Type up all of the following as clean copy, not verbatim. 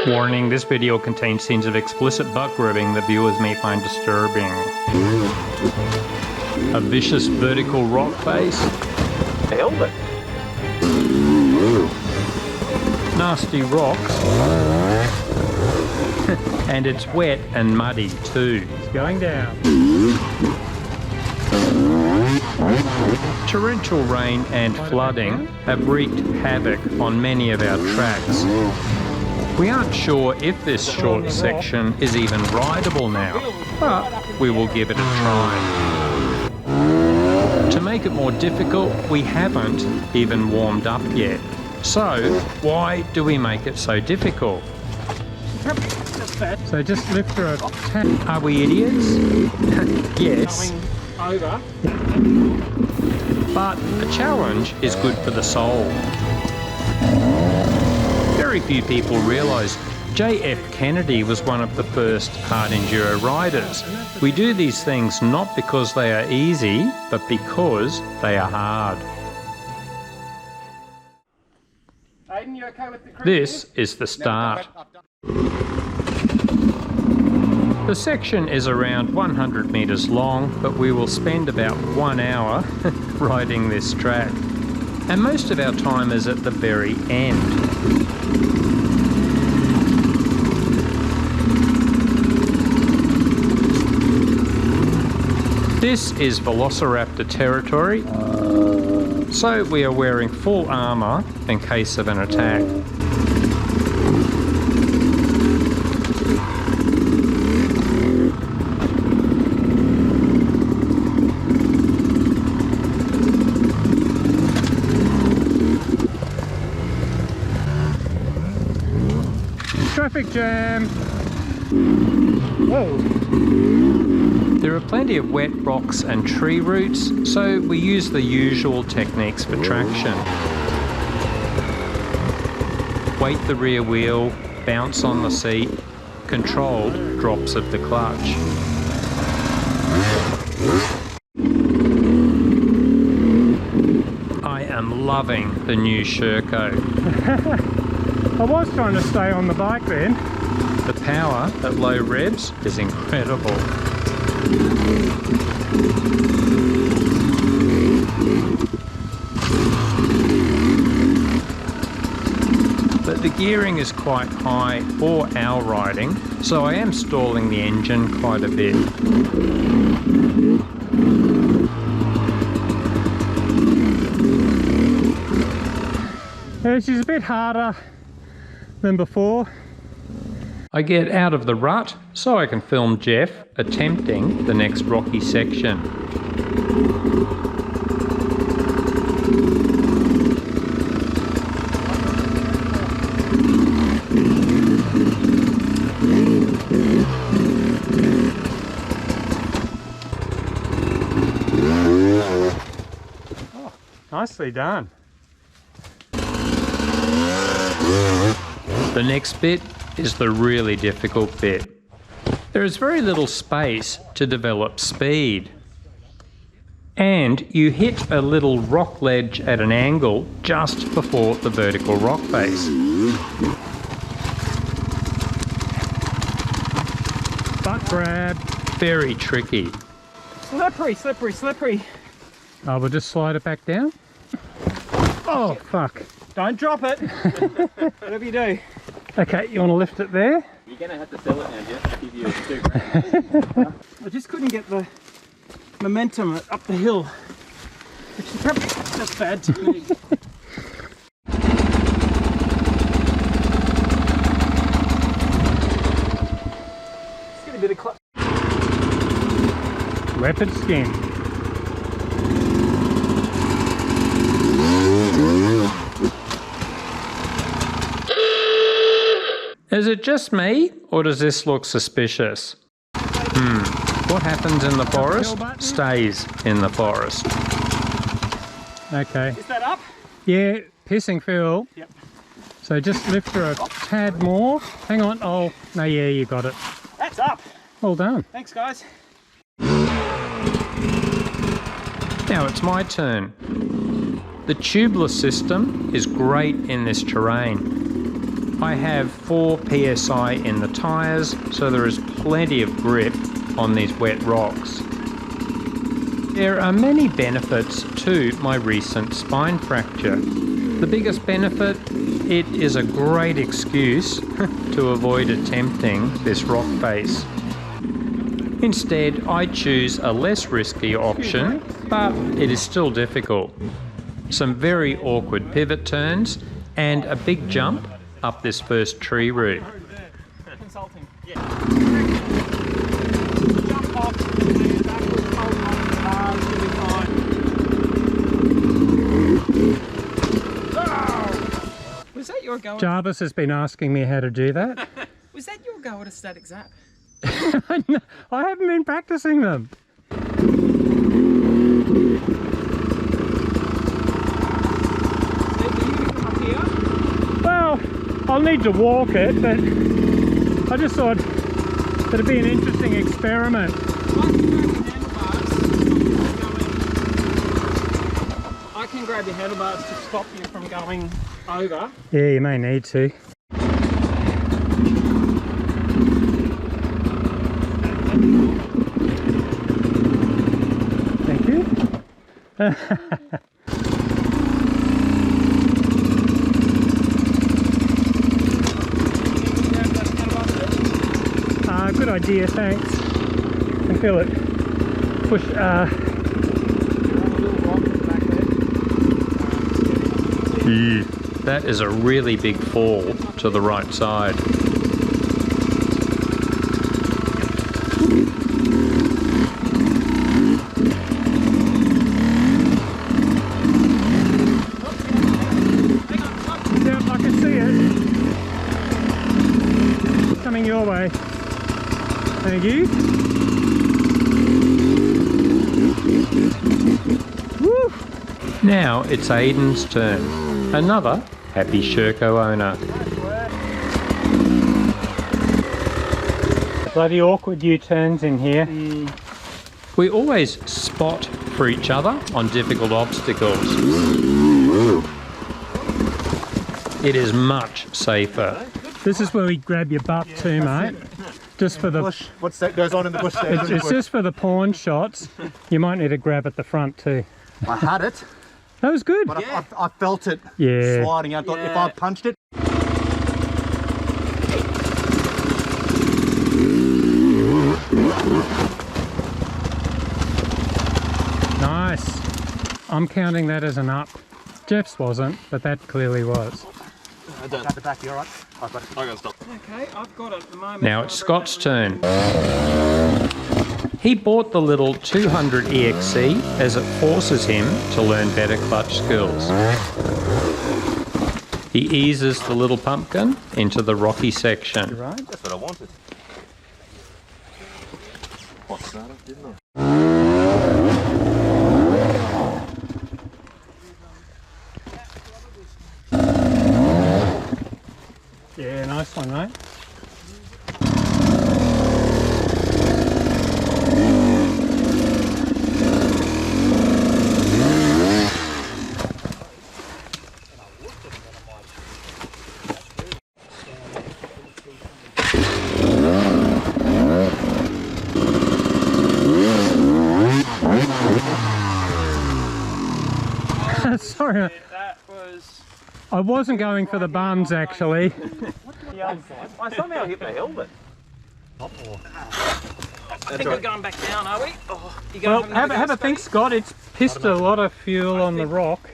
Warning, this video contains scenes of explicit butt grubbing that viewers may find disturbing. A vicious vertical rock face. Held it. Nasty rocks. And it's wet and muddy too. It's going down. Torrential rain and flooding have wreaked havoc on many of our tracks. We aren't sure if this short section is even rideable now, but we will give it a try. To make it more difficult, we haven't even warmed up yet. So, why do we make it so difficult? So just lift her a tap. Are we idiots? Yes. Over. But a challenge is good for the soul. Very few people realise J.F. Kennedy was one of the first hard enduro riders. We do these things not because they are easy, but because they are hard. Aiden, you okay with the crew? This is the start. The section is around 100 metres long, but we will spend about 1 hour riding this track. And most of our time is at the very end. This is Velociraptor territory, so we are wearing full armour in case of an attack. Traffic jam. Whoa. There are plenty of wet rocks and tree roots, so we use the usual techniques for traction. Weight the rear wheel, bounce on the seat, controlled drops of the clutch. I am loving the new Sherco. I was trying to stay on the bike then. The power at low revs is incredible. But the gearing is quite high for our riding, so I am stalling the engine quite a bit. Yeah, she's a bit harder than before. I get out of the rut so I can film Jeff attempting the next rocky section. Oh, nicely done. The next bit is the really difficult bit. There is very little space to develop speed. And you hit a little rock ledge at an angle just before the vertical rock face. Butt grab. Very tricky. Slippery, slippery, slippery. Oh, we'll just slide it back down. Oh, fuck. Don't drop it. Whatever you do. Okay, you want to lift it there? You're going to have to sell it now, Jeff. I'll give you $2 grand. I just couldn't get the momentum up the hill, which is probably just bad to me. Let's get a bit of clutch. Leopard skin. Is it just me, or does this look suspicious? What happens in the forest stays in the forest. Okay. Is that up? Yeah, pissing Phil. Yep. So just lift her a tad more. Hang on. Oh, no, yeah, you got it. That's up. Well done. Thanks, guys. Now it's my turn. The tubeless system is great in this terrain. I have 4 psi in the tyres, so there is plenty of grip on these wet rocks. There are many benefits to my recent spine fracture. The biggest benefit, it is a great excuse to avoid attempting this rock face. Instead, I choose a less risky option, but it is still difficult. Some very awkward pivot turns and a big jump up this first tree route. Consulting. Yeah. Jump off and backwards, hold on to the bars, you'll be fine. Oh! Was that your go? Jarvis has been asking me how to do that. Was that your go at a static zap? No, I haven't been practicing them. Well, I'll need to walk it, but I just thought it'd be an interesting experiment. I can grab your handlebars to stop you from going over. Yeah, you may need to. Thank you. Good idea, thanks. I can feel it push. That is a really big fall to the right side. Yeah, I can see it. Coming your way. Thank you. Woo! Now it's Aiden's turn. Another happy Sherco owner. Bloody awkward U-turns in here. We always spot for each other on difficult obstacles. It is much safer. This is where we grab your butt too, mate. Just for the bush. What's that goes on in the bush? it's just for the pawn shots. You might need to grab at the front too. I had it, That was good. but I felt it sliding out. If I punched it. Nice. I'm counting that as an up. Jeff's wasn't, but that clearly was. At the back, you alright? I've got it. I gotta stop. Okay, I've got it at the moment. Now it's Scott's turn. He bought the little 200 EXC as it forces him to learn better clutch skills. He eases the little pumpkin into the rocky section. Right? That's what I wanted. Hot starter, didn't I? Yeah, nice one, mate. Sorry, That was... I wasn't going for the bums actually. I somehow hit the helmet. I think we're going back down, are we? Oh, you Well, going have a think, Scott. It's pissed a lot of fuel on the rock.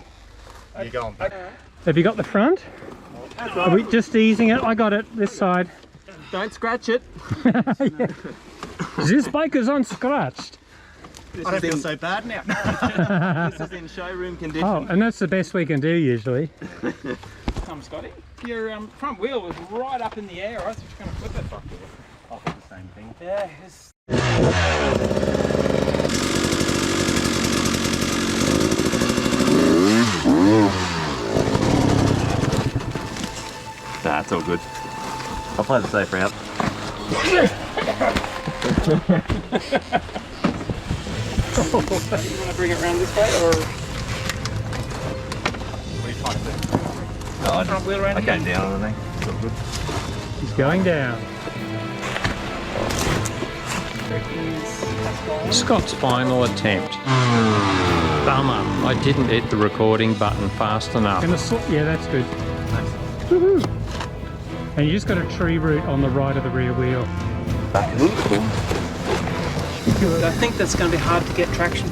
You're going back. Have you got the front? Are we just easing it? I got it this side. Don't scratch it. This bike is unscratched. I don't feel so bad now. This is in showroom condition. Oh, and that's the best we can do usually. Come, Scotty. Your front wheel was right up in the air. I was just going to flip it. I'll do the same thing. Yeah, it's... Nah, it's all good. I'll play the safe route. You want to bring it around this way, or What are you trying to do? No, front wheel around I here? came down on the thing. He's going down. Scott's final attempt. Bummer, I didn't hit the recording button fast enough. Yeah, that's good. Woohoo! And you just got a tree root on the right of the rear wheel. I think that's going to be hard to get traction.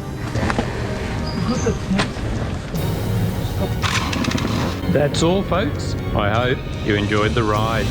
That's all, folks. I hope you enjoyed the ride.